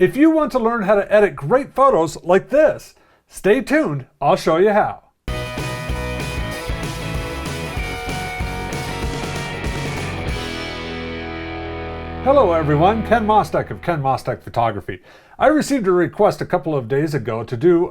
If you want to learn how to edit great photos like this, stay tuned, I'll show you how. Hello everyone, Ken Mostek of Ken Mostek Photography. I received a request a couple of days ago from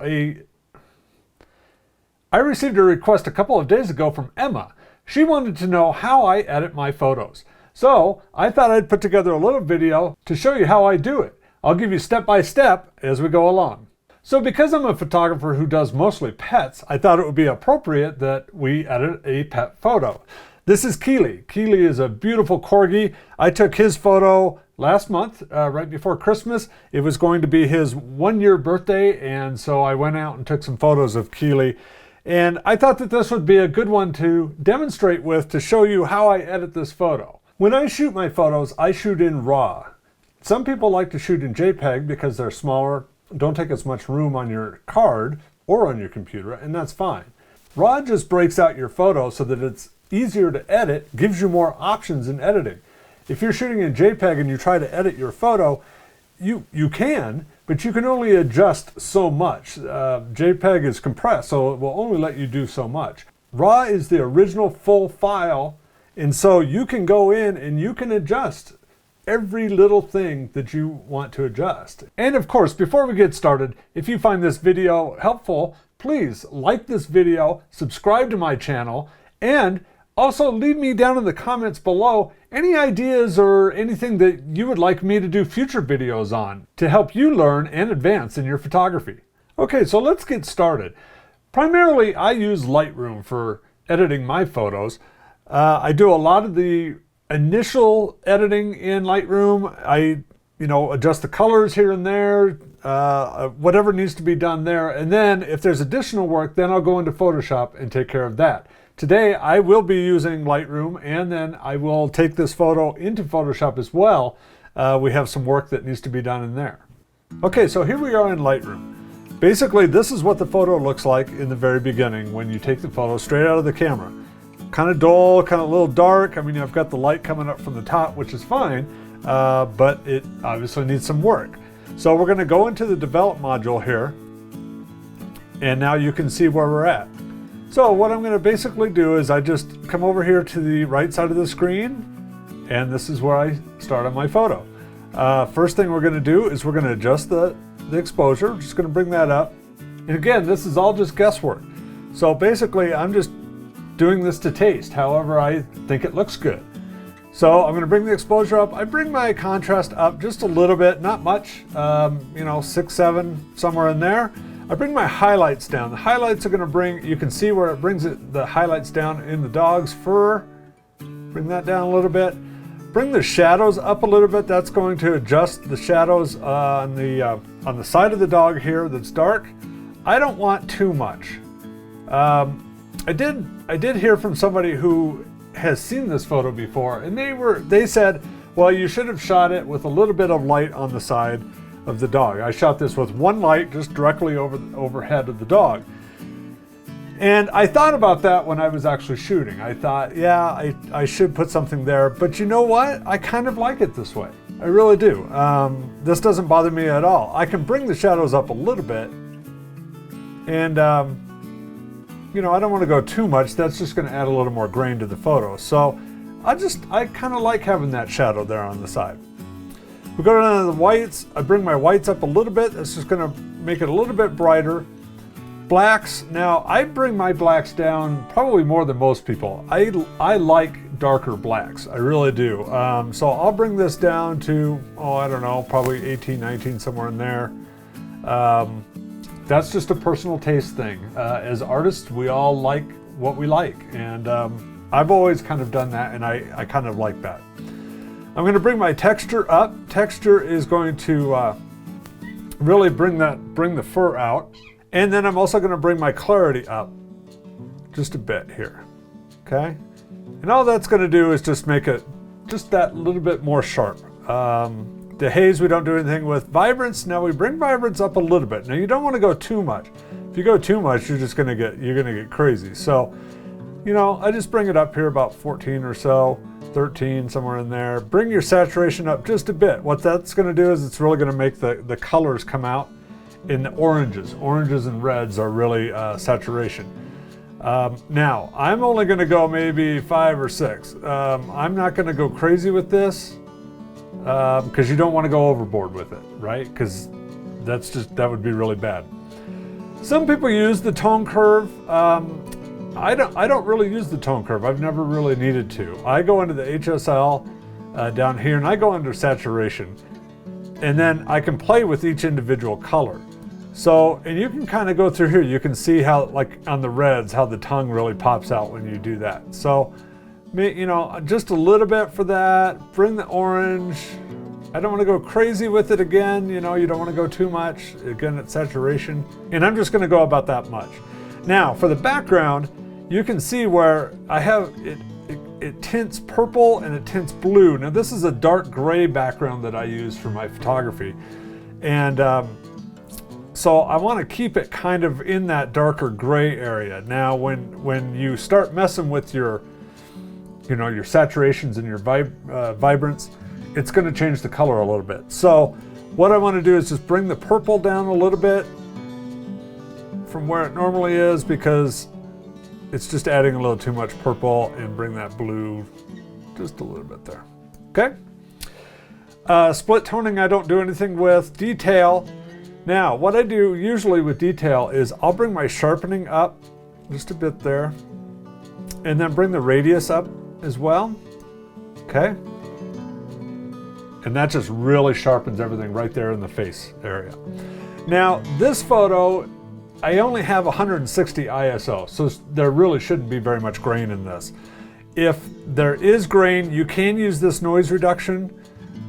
Emma. She wanted to know how I edit my photos. So I thought I'd put together a little video to show you how I do it. I'll give you step by step as we go along. So because I'm a photographer who does mostly pets, I thought it would be appropriate that we edit a pet photo. This is Keely. Keely is a beautiful corgi. I took his photo last month, right before Christmas. It was going to be his 1-year birthday, and so I went out and took some photos of Keely. And I thought that this would be a good one to demonstrate with to show you how I edit this photo. When I shoot my photos, I shoot in RAW. Some people like to shoot in JPEG because they're smaller, don't take as much room on your card or on your computer, and that's fine. RAW just breaks out your photo so that it's easier to edit, gives you more options in editing. If you're shooting in JPEG and you try to edit your photo, you can, but you can only adjust so much. JPEG is compressed, so it will only let you do so much. RAW is the original full file, and so you can go in and you can adjust every little thing that you want to adjust. And of course, before we get started, if you find this video helpful, please like this video, subscribe to my channel, and also leave me down in the comments below any ideas or anything that you would like me to do future videos on to help you learn and advance in your photography. Okay, so let's get started. Primarily, I use Lightroom for editing my photos. I do a lot of the initial editing in Lightroom. I adjust the colors here and there, whatever needs to be done there. And then if there's additional work, then I'll go into Photoshop and take care of that. Today, I will be using Lightroom, and then I will take this photo into Photoshop as well. We have some work that needs to be done in there. Okay, so here we are in Lightroom. Basically, this is what the photo looks like in the very beginning when you take the photo straight out of the camera. Kind of dull, kind of a little dark. I mean, I've got the light coming up from the top, which is fine, but it obviously needs some work. So we're going to go into the develop module here, and now you can see where we're at. So what I'm going to basically do is I just come over here to the right side of the screen, and this is where I start on my photo. First thing we're going to do is we're going to adjust the exposure. Just going to bring that up. And again, this is all just guesswork. So basically, I'm just doing this to taste, however I think it looks good. So I'm going to bring the exposure up. I bring my contrast up just a little bit, not much, 6, 7, somewhere in there. I bring my highlights down. The highlights are going to bring, you can see where it brings the highlights down in the dog's fur. Bring that down a little bit. Bring the shadows up a little bit. That's going to adjust the shadows on the side of the dog here that's dark. I don't want too much. I did hear from somebody who has seen this photo before, and they said, well, you should have shot it with a little bit of light on the side of the dog. I shot this with one light just directly overhead of the dog. And I thought about that when I was actually shooting. I thought, yeah, I should put something there, but you know what? I kind of like it this way. I really do. This doesn't bother me at all. I can bring the shadows up a little bit, and I don't want to go too much. That's just going to add a little more grain to the photo. So I kind of like having that shadow there on the side. We go down to the whites. I bring my whites up a little bit. That's just going to make it a little bit brighter. Blacks. Now, I bring my blacks down probably more than most people. I like darker blacks. I really do. So I'll bring this down to, I don't know, probably 18, 19, somewhere in there. That's just a personal taste thing. As artists, we all like what we like, and I've always kind of done that, and I kind of like that. I'm going to bring my texture up. Texture is going to really bring the fur out, and then I'm also going to bring my clarity up just a bit here. Okay, and all that's going to do is just make it just that little bit more sharp. The haze we don't do anything with. Vibrance, now we bring vibrance up a little bit. Now you don't want to go too much. If you go too much, you're gonna get crazy. So, I just bring it up here about 14 or so. 13, somewhere in there. Bring your saturation up just a bit. What that's going to do is it's really going to make the colors come out in the oranges. Oranges and reds are really saturation. Now, I'm only going to go maybe 5 or 6. I'm not going to go crazy with this because you don't want to go overboard with it, right? Because that would be really bad. Some people use the tone curve. I don't really use the tone curve. I've never really needed to. I go into the HSL down here and I go under saturation, and then I can play with each individual color. So, and you can kind of go through here. You can see how, like on the reds, how the tongue really pops out when you do that. So, you know, just a little bit for that. Bring the orange. I don't want to go crazy with it again. You know, you don't want to go too much. Again, it's saturation. And I'm just going to go about that much. Now, for the background, you can see where I have it tints purple and it tints blue. Now, this is a dark gray background that I use for my photography. And so I want to keep it kind of in that darker gray area. Now, when you start messing with your, you know, your saturations and your vibrance, it's going to change the color a little bit. So what I want to do is just bring the purple down a little bit from where it normally is, because it's just adding a little too much purple, and bring that blue just a little bit there. Okay. Split toning I don't do anything with. Detail. Now, what I do usually with detail is I'll bring my sharpening up just a bit there, and then bring the radius up as well. Okay. And that just really sharpens everything right there in the face area. Now, this photo, I only have 160 ISO, so there really shouldn't be very much grain in this. If there is grain, you can use this noise reduction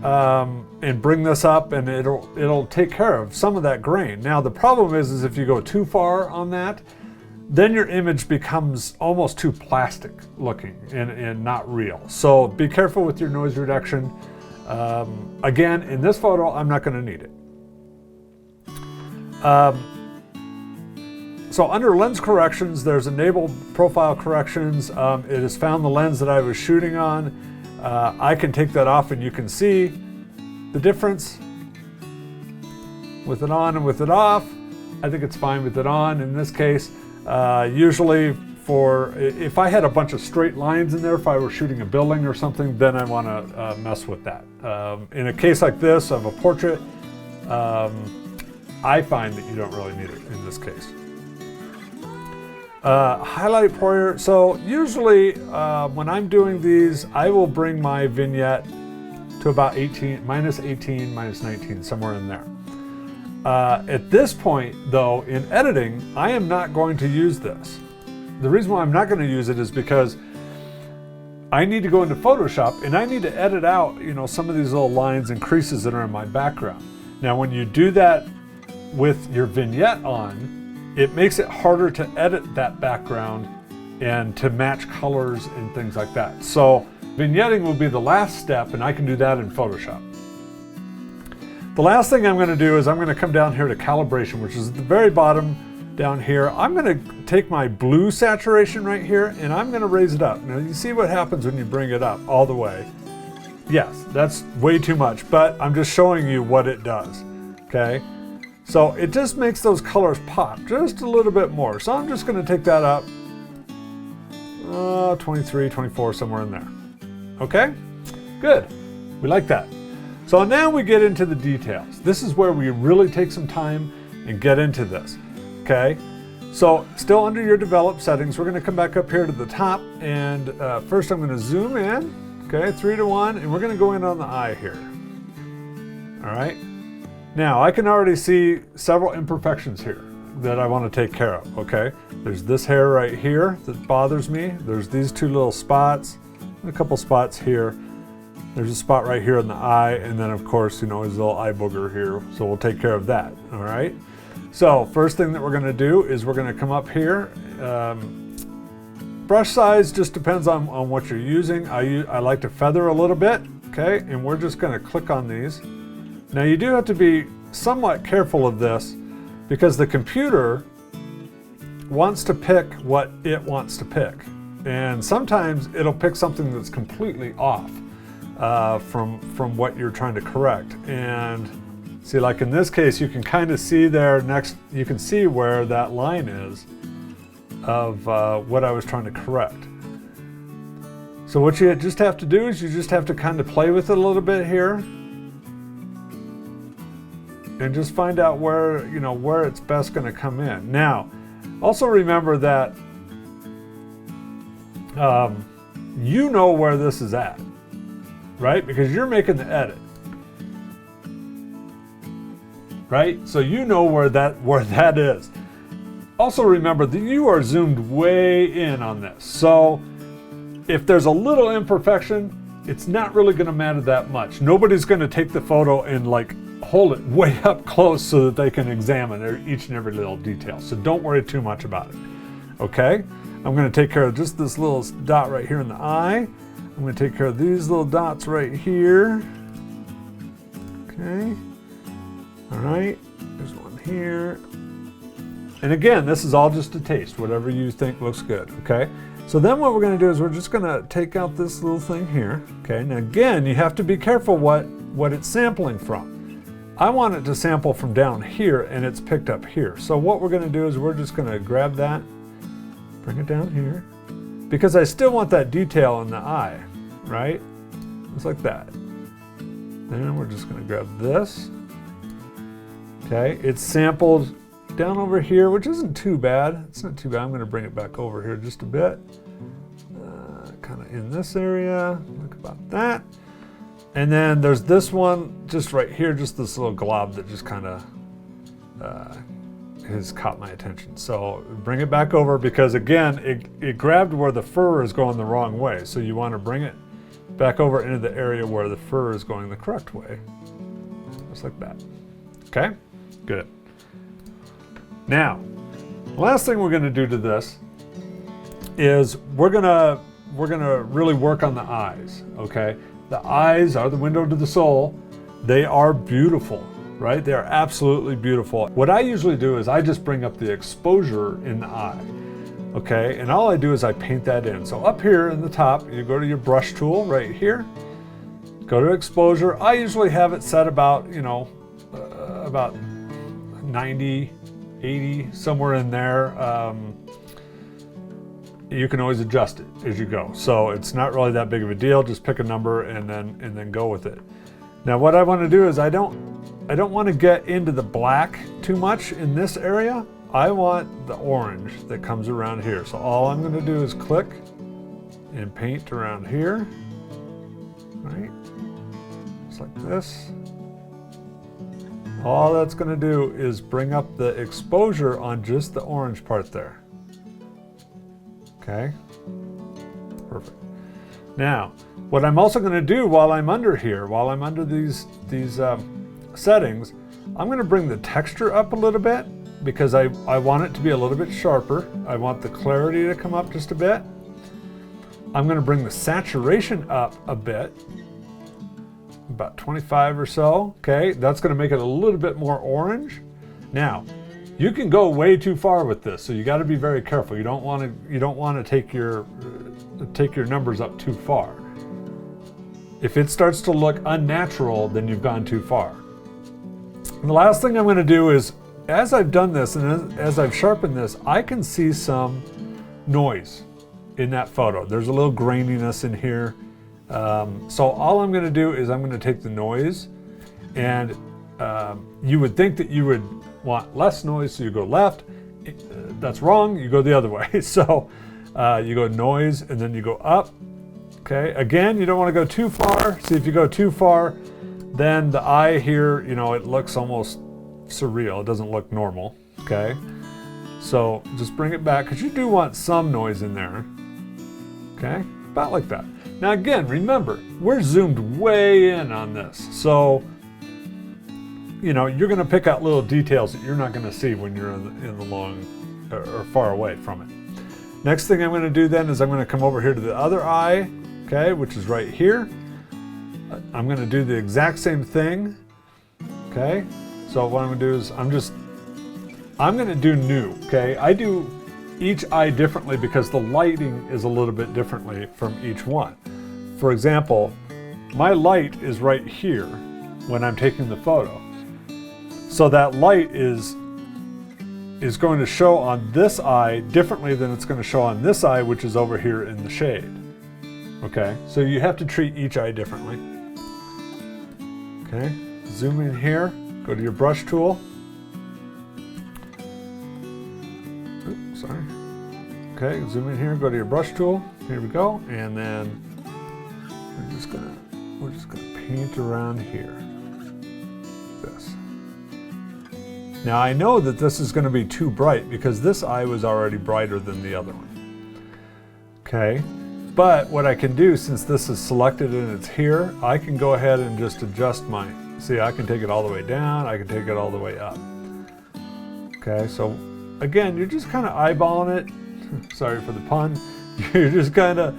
and bring this up, and it'll take care of some of that grain. Now, the problem is if you go too far on that, then your image becomes almost too plastic looking and not real. So be careful with your noise reduction. Again, in this photo, I'm not going to need it. So under lens corrections, there's enable profile corrections. It has found the lens that I was shooting on. I can take that off, and you can see the difference with it on and with it off. I think it's fine with it on in this case. Usually if I had a bunch of straight lines in there, if I were shooting a building or something, then I want to mess with that. In a case like this of a portrait, I find that you don't really need it in this case. Highlight prior. So usually when I'm doing these, I will bring my vignette to about minus 18, minus 19, somewhere in there. At this point, though, in editing, I am not going to use this. The reason why I'm not going to use it is because I need to go into Photoshop and I need to edit out, you know, some of these little lines and creases that are in my background. Now, when you do that with your vignette on, it makes it harder to edit that background and to match colors and things like that. So vignetting will be the last step, and I can do that in Photoshop. The last thing I'm going to do is I'm going to come down here to calibration, which is at the very bottom down here. I'm going to take my blue saturation right here, and I'm going to raise it up. Now you see what happens when you bring it up all the way. Yes, that's way too much, but I'm just showing you what it does. Okay, so it just makes those colors pop just a little bit more. So I'm just going to take that up 23, 24, somewhere in there. Okay, good. We like that. So now we get into the details. This is where we really take some time and get into this. Okay, so still under your develop settings, we're going to come back up here to the top, and first I'm going to zoom in. Okay, 3 to 1, and we're going to go in on the eye here. All right. Now I can already see several imperfections here that I want to take care of. Okay, there's this hair right here that bothers me. There's these two little spots, and a couple spots here. There's a spot right here in the eye, and then of course, you know, there's a little eye booger here. So we'll take care of that. All right. So first thing that we're going to do is we're going to come up here. Brush size just depends on what you're using. I like to feather a little bit. Okay, and we're just going to click on these. Now you do have to be somewhat careful of this, because the computer wants to pick what it wants to pick. And sometimes it'll pick something that's completely off from what you're trying to correct. And see, like in this case, you can kind of see there next, you can see where that line is of what I was trying to correct. So what you just have to do is you just have to kind of play with it a little bit here and just find out where, you know, where it's best going to come in. Now, also remember that you know where this is at, right? Because you're making the edit, right? So you know where that is. Also remember that you are zoomed way in on this. So if there's a little imperfection, it's not really going to matter that much. Nobody's going to take the photo and like hold it way up close so that they can examine each and every little detail. So don't worry too much about it. Okay? I'm going to take care of just this little dot right here in the eye. I'm going to take care of these little dots right here. Okay. All right. There's one here. And again, this is all just a taste, whatever you think looks good. Okay. So then what we're going to do is we're just going to take out this little thing here. Okay. Now again, you have to be careful what it's sampling from. I want it to sample from down here and it's picked up here. So what we're going to do is we're just going to grab that, bring it down here, because I still want that detail in the eye, right? Just like that. Then we're just going to grab this. Okay, it's sampled down over here, which isn't too bad. It's not too bad. I'm going to bring it back over here just a bit. Kind of in this area, like about that. And then there's this one just right here, just this little glob that just kind of has caught my attention. So bring it back over because again, it grabbed where the fur is going the wrong way. So you want to bring it back over into the area where the fur is going the correct way. Just like that. Okay, good. Now, the last thing we're going to do to this is we're gonna really work on the eyes. Okay, the eyes are the window to the soul. They are beautiful, right? They are absolutely beautiful. What I usually do is I just bring up the exposure in the eye. Okay, and all I do is I paint that in. So up here in the top, you go to your brush tool right here, go to exposure. I usually have it set about, you know, about 90, 80, somewhere in there. You can always adjust it as you go. So it's not really that big of a deal. Just pick a number and then go with it. Now what I want to do is I don't want to get into the black too much in this area. I want the orange that comes around here. So all I'm going to do is click and paint around here. Right? Just like this. All that's going to do is bring up the exposure on just the orange part there. Okay, perfect. Now, what I'm also going to do while I'm under here, while I'm under these settings, I'm going to bring the texture up a little bit because I want it to be a little bit sharper. I want the clarity to come up just a bit. I'm going to bring the saturation up a bit, about 25 or so. Okay, that's going to make it a little bit more orange. Now, you can go way too far with this, so you got to be very careful. You don't want to take your numbers up too far. If it starts to look unnatural, then you've gone too far. And the last thing I'm going to do is, as I've done this and as I've sharpened this, I can see some noise in that photo. There's a little graininess in here. So all I'm going to do is I'm going to take the noise, and you would think that you would want less noise, so you go left. That's wrong, you go the other way. So you go noise and then you go up. Okay, again, you don't want to go too far. See, if you go too far, then the eye here, you know, it looks almost surreal. It doesn't look normal. Okay, so just bring it back because you do want some noise in there. Okay, about like that. Now again, remember, we're zoomed way in on this. So you know, you're going to pick out little details that you're not going to see when you're in the long or far away from it. Next thing I'm going to do then is I'm going to come over here to the other eye, okay, which is right here. I'm going to do the exact same thing, okay. So what I'm going to do is I'm going to do new, okay. I do each eye differently because the lighting is a little bit differently from each one. For example, my light is right here when I'm taking the photo. So that light is going to show on this eye differently than it's going to show on this eye, which is over here in the shade. Okay, so you have to treat each eye differently. Okay, zoom in here, go to your brush tool. Oops, sorry. Okay, zoom in here, go to your brush tool. Here we go, and then we're just gonna paint around here. This. Now I know that this is going to be too bright because this eye was already brighter than the other one. Okay, but what I can do, since this is selected and it's here, I can go ahead and just adjust mine. See, I can take it all the way down, I can take it all the way up. Okay, so again, you're just kind of eyeballing it. Sorry for the pun. You're just kind of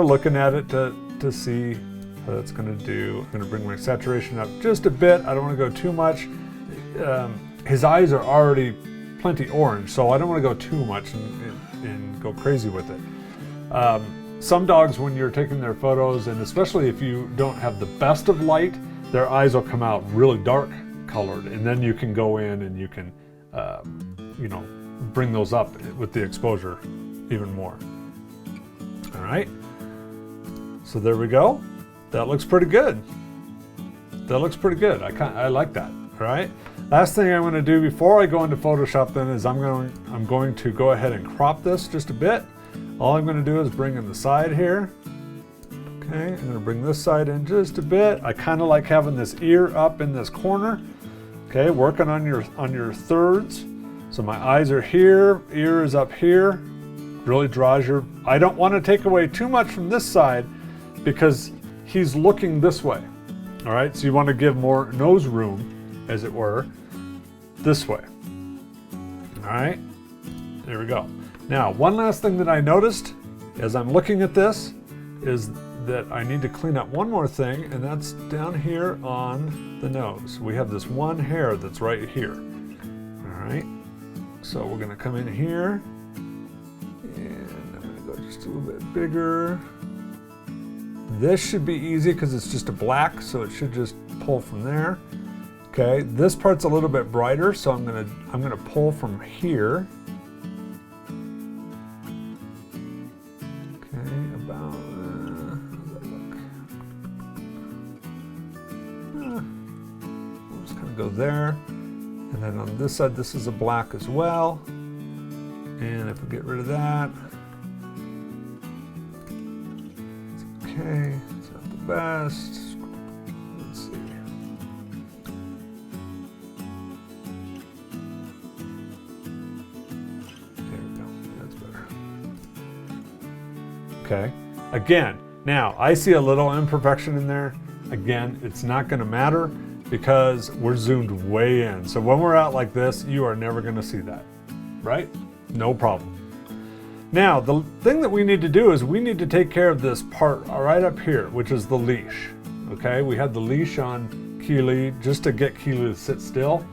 looking at it to see what it's going to do. I'm going to bring my saturation up just a bit. I don't want to go too much. His eyes are already plenty orange, so I don't want to go too much and go crazy with it. Some dogs, when you're taking their photos, and especially if you don't have the best of light, their eyes will come out really dark colored, and then you can go in and you can bring those up with the exposure even more. All right, so there we go. That looks pretty good. That looks pretty good. I like that. All right. Last thing I'm going to do before I go into Photoshop then is I'm going to go ahead and crop this just a bit. All I'm going to do is bring in the side here. Okay, I'm going to bring this side in just a bit. I kind of like having this ear up in this corner. Okay, working on your thirds. So my eyes are here, ear is up here. Really draws your. I don't want to take away too much from this side because he's looking this way. All right, so you want to give more nose room, as it were, this way. All right, there we go. Now, one last thing that I noticed as I'm looking at this is that I need to clean up one more thing, and that's down here on the nose. We have this one hair that's right here. All right, so we're gonna come in here, and I'm gonna go just a little bit bigger. This should be easy because it's just a black, so it should just pull from there. Okay, this part's a little bit brighter, so I'm gonna pull from here. Okay, about how's that look? We'll just kind of go there, and then on this side, this is a black as well. And if we get rid of that, it's okay. It's not the best. Okay, again, now I see a little imperfection in there. Again, it's not going to matter because we're zoomed way in. So when we're out like this, you are never going to see that, right? No problem. Now, the thing that we need to do is we need to take care of this part right up here, which is the leash. Okay, we had the leash on Keely just to get Keely to sit still.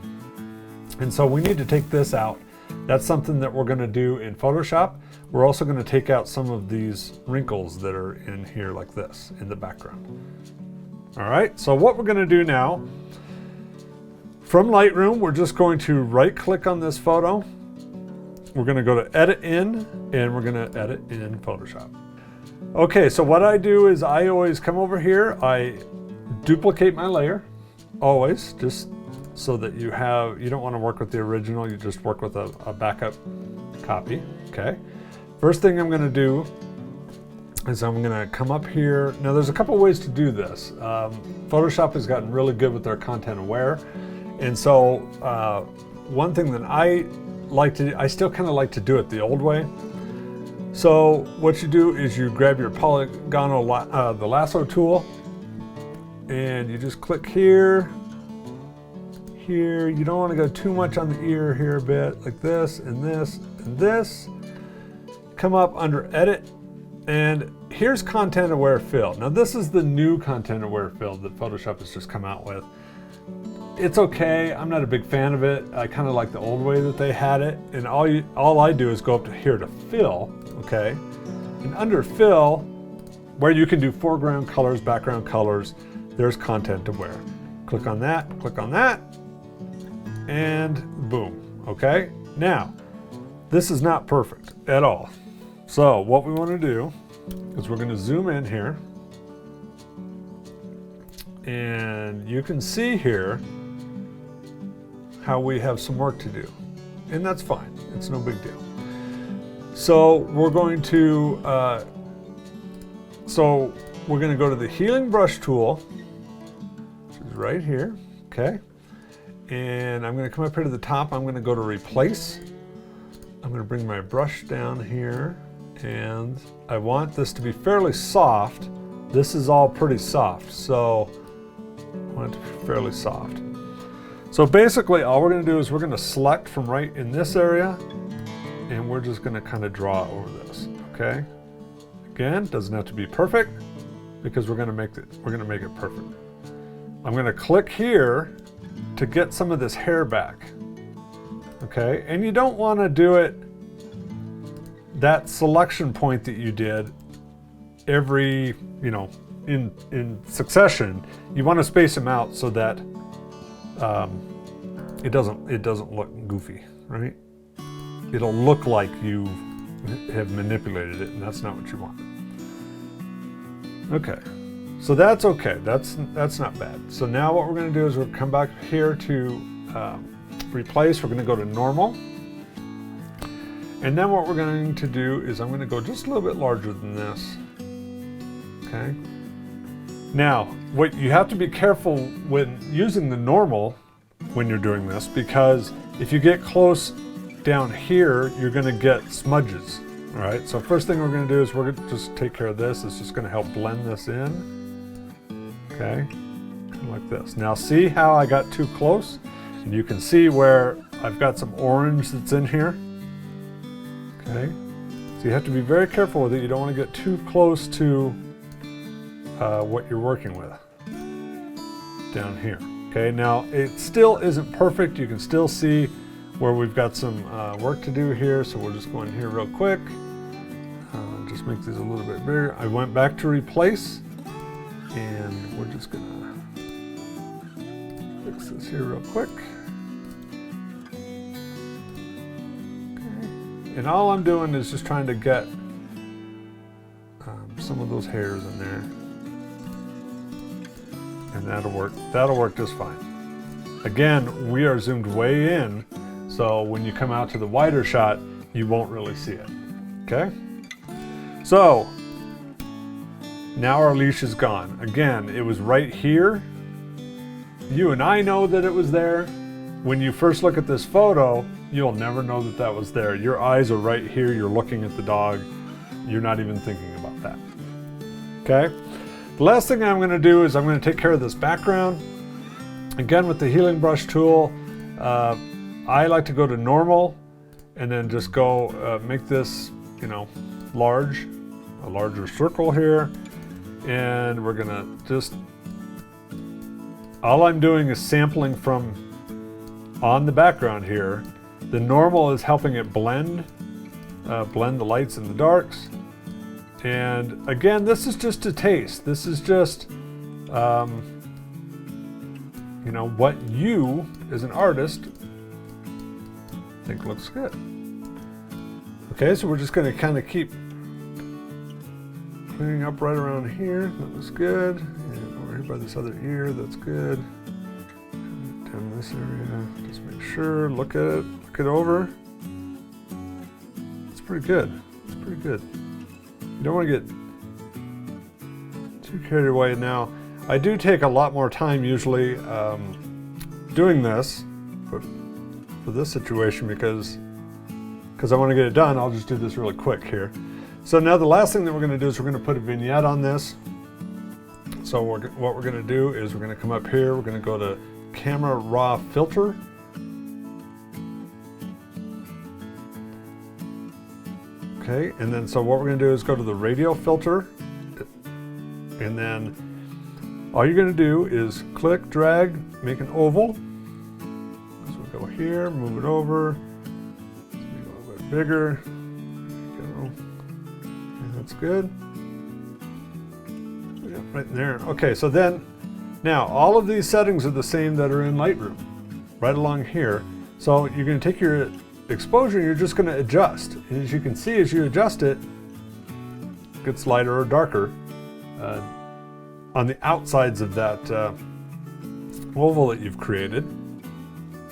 And so we need to take this out. That's something that we're going to do in Photoshop. We're also going to take out some of these wrinkles that are in here like this in the background. All right, so what we're going to do now, from Lightroom, we're just going to right click on this photo. We're going to go to Edit In, and we're going to edit in Photoshop. Okay, so what I do is I always come over here, I duplicate my layer, always, just so that you don't want to work with the original, you just work with a backup copy, okay? First thing I'm going to do is I'm going to come up here. Now there's a couple ways to do this. Photoshop has gotten really good with their content aware. And so one thing that I like to do, I still kind of like to do it the old way. So what you do is you grab your polygonal, the lasso tool, and you just click here. Here, you don't want to go too much on the ear here a bit, like this and this and this. Come up under Edit, and here's Content Aware Fill. Now this is the new Content Aware Fill that Photoshop has just come out with. It's okay. I'm not a big fan of it. I kind of like the old way that they had it. And all I do is go up to here to fill, okay? And under fill, where you can do foreground colors, background colors, there's content to where. Click on that, and boom, okay? Now, this is not perfect at all. So what we want to do is we're going to zoom in here. And you can see here how we have some work to do. And that's fine. It's no big deal. So we're going to go to the healing brush tool, which is right here, okay? And I'm going to come up here to the top. I'm going to go to replace. I'm going to bring my brush down here, and I want this to be fairly soft. This is all pretty soft, so I want it to be fairly soft. So basically all we're going to do is we're going to select from right in this area, and we're just going to kind of draw over this, okay? Again, doesn't have to be perfect because we're going to make it perfect. I'm going to click here to get some of this hair back, okay? And you don't want to do it that selection point that you did every, in succession. You want to space them out so that it doesn't look goofy, right? It'll look like you have manipulated it, and that's not what you want. Okay, so that's okay. That's not bad. So now what we're going to do is we'll come back here to replace. We're going to go to normal, and then what we're going to do is I'm going to go just a little bit larger than this. Okay. Now, what you have to be careful when using the normal when you're doing this, because if you get close down here, you're going to get smudges. All right, so first thing we're going to do is we're going to just take care of this. It's just going to help blend this in. Okay, kind of like this. Now see how I got too close? And you can see where I've got some orange that's in here. Okay, so you have to be very careful with it. You don't want to get too close to what you're working with down here. Okay, now it still isn't perfect. You can still see where we've got some work to do here, so we'll just go in here real quick. Just make these a little bit bigger. I went back to replace, and we're just gonna fix this here real quick. Okay. And all I'm doing is just trying to get some of those hairs in there. And that'll work just fine. Again, we are zoomed way in, so when you come out to the wider shot, you won't really see it, okay? So, now our leash is gone. Again, it was right here. You and I know that it was there. When you first look at this photo, you'll never know that that was there. Your eyes are right here, you're looking at the dog. You're not even thinking about that, okay? The last thing I'm going to do is I'm going to take care of this background. Again, with the healing brush tool, I like to go to normal and then just go make this, large, a larger circle here. And we're going to just, all I'm doing is sampling from on the background here. The normal is helping it blend the lights and the darks. And again, this is just a taste. This is just, what you, as an artist, think looks good. Okay, so we're just going to kind of keep cleaning up right around here. That looks good. And over here by this other ear, that's good. Down this area, just make sure, look at it, look it over. It's pretty good. It's pretty good. You don't want to get too carried away. Now, I do take a lot more time usually doing this, but for this situation, because I want to get it done, I'll just do this really quick here. So now the last thing that we're going to do is we're going to put a vignette on this. So what we're going to do is we're going to come up here, we're going to go to Camera Raw Filter. Okay, and then so what we're going to do is go to the radial filter, and then all you're going to do is click, drag, make an oval, go here, move it over, make it a little bit bigger. There you go. And that's good. Yeah, right in there. Okay, so then, now all of these settings are the same that are in Lightroom, right along here. So you're going to take your exposure and you're just going to adjust. And as you can see, as you adjust it, it gets lighter or darker on the outsides of that oval that you've created.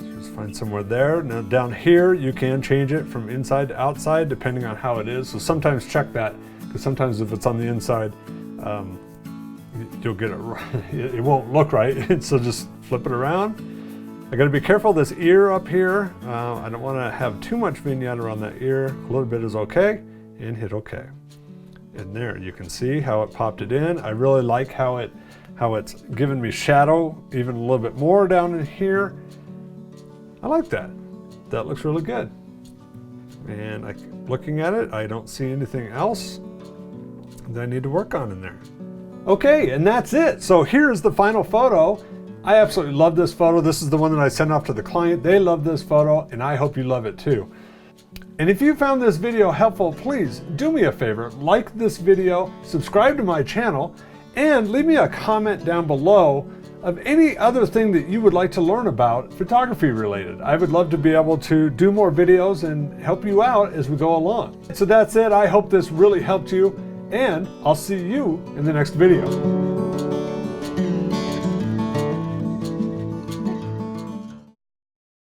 Just find somewhere there. Now down here, you can change it from inside to outside depending on how it is. So sometimes check that, because sometimes if it's on the inside, you'll get it, it won't look right. So just flip it around. I got to be careful this ear up here. I don't want to have too much vignette around that ear. A little bit is okay, and hit OK. And there, you can see how it popped it in. I really like how it's given me shadow even a little bit more down in here. I like that. That looks really good. And looking at it, I don't see anything else that I need to work on in there. Okay, and that's it. So here's the final photo. I absolutely love this photo. This is the one that I sent off to the client. They love this photo, and I hope you love it too. And if you found this video helpful, please do me a favor, like this video, subscribe to my channel, and leave me a comment down below of any other thing that you would like to learn about photography related. I would love to be able to do more videos and help you out as we go along. So that's it. I hope this really helped you, and I'll see you in the next video.